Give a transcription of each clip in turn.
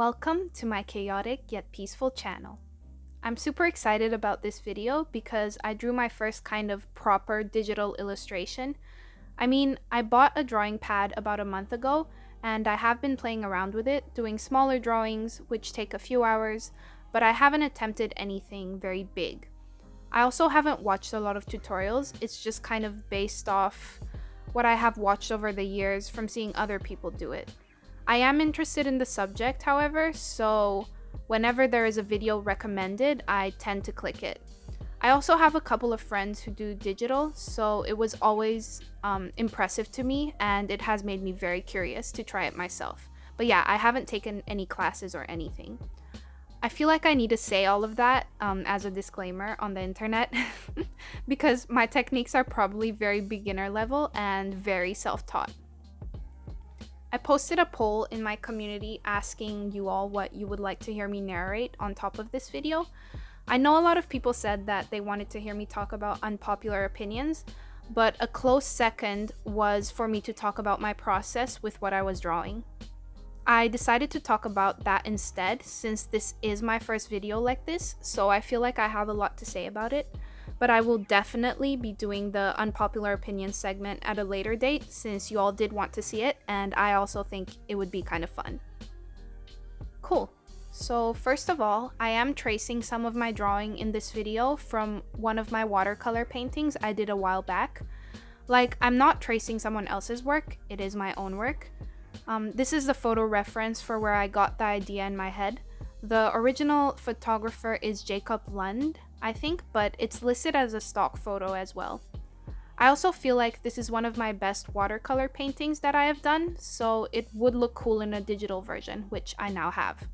Welcome to my chaotic yet peaceful channel. I'm super excited about this video because I drew my first kind of proper digital illustration. I bought a drawing pad about a month ago and I have been playing around with it, doing smaller drawings which take a few hours, but I haven't attempted anything very big. I also haven't watched a lot of tutorials, it's just kind of based off what I have watched over the years from seeing other people do it. I am interested in the subject, however, so whenever there is a video recommended, I tend to click it. I also have a couple of friends who do digital, so it was always impressive to me, and it has made me very curious to try it myself. But yeah, I haven't taken any classes or anything. I feel like I need to say all of that as a disclaimer on the internet because my techniques are probably very beginner level and very self-taught. I posted a poll in my community asking you all what you would like to hear me narrate on top of this video. I know a lot of people said that they wanted to hear me talk about unpopular opinions, but a close second was for me to talk about my process with what I was drawing. I decided to talk about that instead since this is my first video like this, so I feel like I have a lot to say about it. But I will definitely be doing the unpopular opinion segment at a later date since you all did want to see it, and I also think it would be kind of fun. Cool. So first of all, I am tracing some of my drawing in this video from one of my watercolor paintings I did a while back. Like, I'm not tracing someone else's work, it is my own work. This is the photo reference for where I got the idea in my head. The original photographer is Jacob Lund, I think, but it's listed as a stock photo as well. I also feel like this is one of my best watercolor paintings that I have done, so it would look cool in a digital version, which I now have.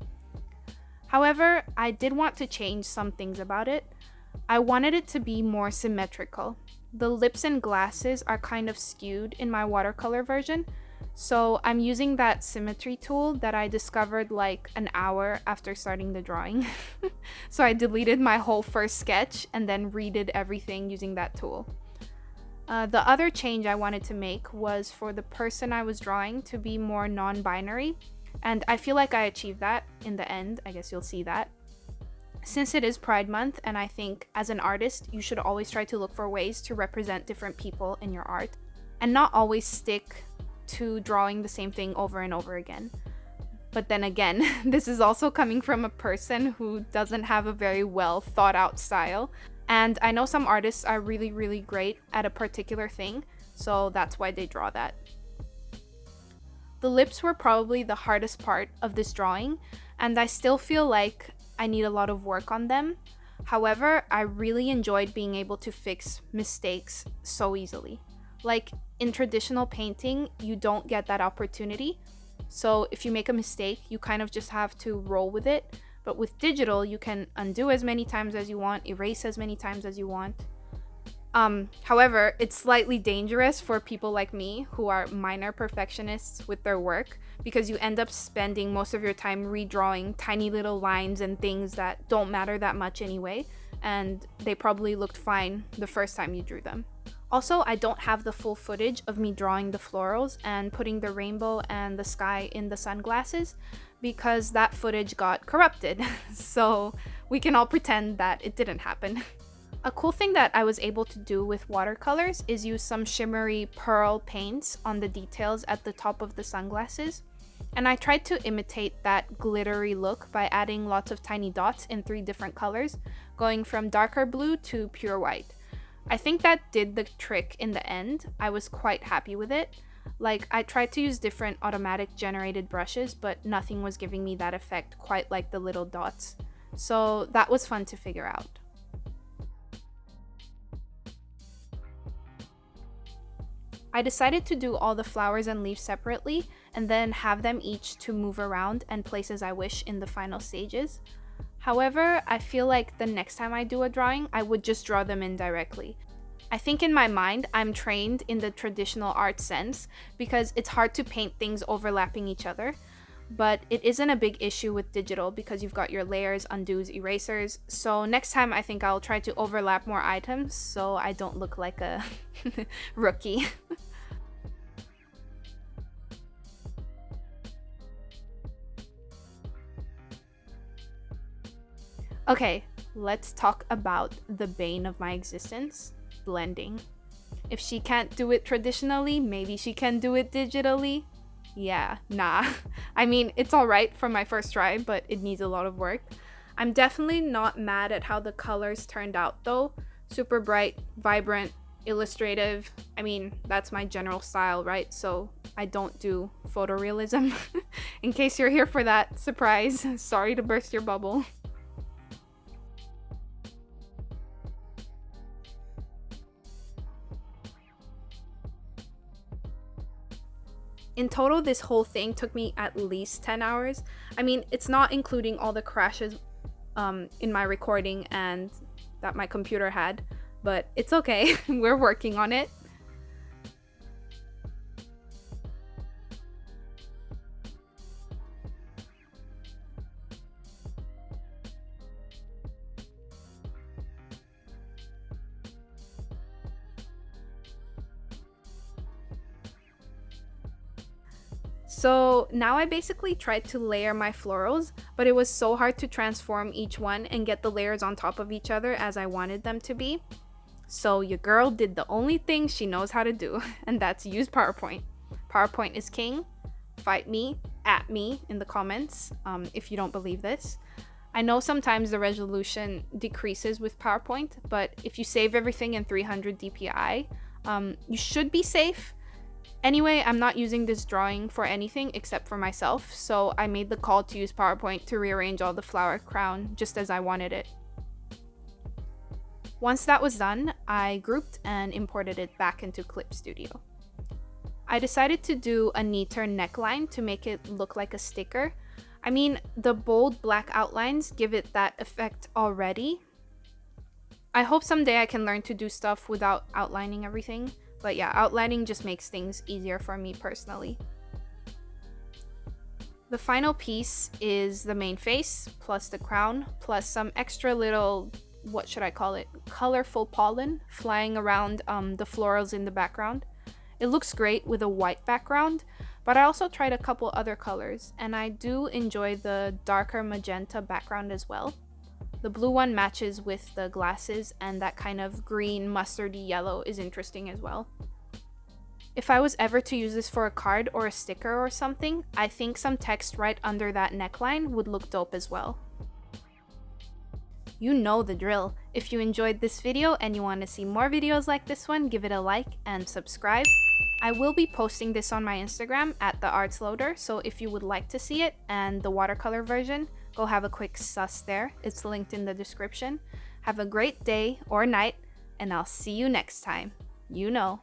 However, I did want to change some things about it. I wanted it to be more symmetrical. The lips and glasses are kind of skewed in my watercolor version, so I'm using that symmetry tool that I discovered like an hour after starting the drawing. So I deleted my whole first sketch and then redid everything using that tool. The other change I wanted to make was for the person I was drawing to be more non-binary, and I feel like I achieved that in the end. I guess you'll see that. Since it is Pride Month, and I think as an artist you should always try to look for ways to represent different people in your art and not always stick to drawing the same thing over and over again. But then again, this is also coming from a person who doesn't have a very well thought out style, and I know some artists are really great at a particular thing, so that's why they draw that. The lips were probably the hardest part of this drawing, and I still feel like I need a lot of work on them. However, I really enjoyed being able to fix mistakes so easily. Like, in traditional painting, you don't get that opportunity. So if you make a mistake, you kind of just have to roll with it. But with digital, you can undo as many times as you want, erase as many times as you want. However, it's slightly dangerous for people like me who are minor perfectionists with their work, because you end up spending most of your time redrawing tiny little lines and things that don't matter that much anyway, and they probably looked fine the first time you drew them. Also, I don't have the full footage of me drawing the florals and putting the rainbow and the sky in the sunglasses because that footage got corrupted, so we can all pretend that it didn't happen. A cool thing that I was able to do with watercolors is use some shimmery pearl paints on the details at the top of the sunglasses, and I tried to imitate that glittery look by adding lots of tiny dots in 3 different colors, going from darker blue to pure white. I think that did the trick in the end. I was quite happy with it. Like, I tried to use different automatic generated brushes, but nothing was giving me that effect quite like the little dots. So that was fun to figure out. I decided to do all the flowers and leaves separately and then have them each to move around and place as I wish in the final stages. However, I feel like the next time I do a drawing, I would just draw them in directly. I think in my mind, I'm trained in the traditional art sense because it's hard to paint things overlapping each other, but it isn't a big issue with digital because you've got your layers, undos, erasers, so next time I think I'll try to overlap more items so I don't look like a rookie. Okay, let's talk about the bane of my existence, blending. If she can't do it traditionally, maybe she can do it digitally. Yeah, nah. I mean, it's alright for my first try, but it needs a lot of work. I'm definitely not mad at how the colors turned out though. Super bright, vibrant, illustrative. I mean, that's my general style, right? So I don't do photorealism. In case you're here for that, surprise. Sorry to burst your bubble. In total, this whole thing took me at least 10 hours. I mean, it's not including all the crashes in my recording and that my computer had, but it's okay. We're working on it. So now I basically tried to layer my florals, but it was so hard to transform each one and get the layers on top of each other as I wanted them to be. So your girl did the only thing she knows how to do, and that's use PowerPoint. PowerPoint is king. Fight me, at me in the comments if you don't believe this. I know sometimes the resolution decreases with PowerPoint, but if you save everything in 300 dpi, you should be safe. Anyway, I'm not using this drawing for anything except for myself, so I made the call to use PowerPoint to rearrange all the flower crown just as I wanted it. Once that was done, I grouped and imported it back into Clip Studio. I decided to do a neater neckline to make it look like a sticker. I mean, the bold black outlines give it that effect already. I hope someday I can learn to do stuff without outlining everything. But yeah, outlining just makes things easier for me personally. The final piece is the main face, plus the crown, plus some extra little, what should I call it, colorful pollen flying around the florals in the background. It looks great with a white background, but I also tried a couple other colors, and I do enjoy the darker magenta background as well. The blue one matches with the glasses, and that kind of green mustardy yellow is interesting as well. If I was ever to use this for a card or a sticker or something, I think some text right under that neckline would look dope as well. You know the drill. If you enjoyed this video and you want to see more videos like this one, give it a like and subscribe. I will be posting this on my Instagram at @theartsloader, so if you would like to see it and the watercolor version, go have a quick sus there. It's linked in the description. Have a great day or night, and I'll see you next time. You know.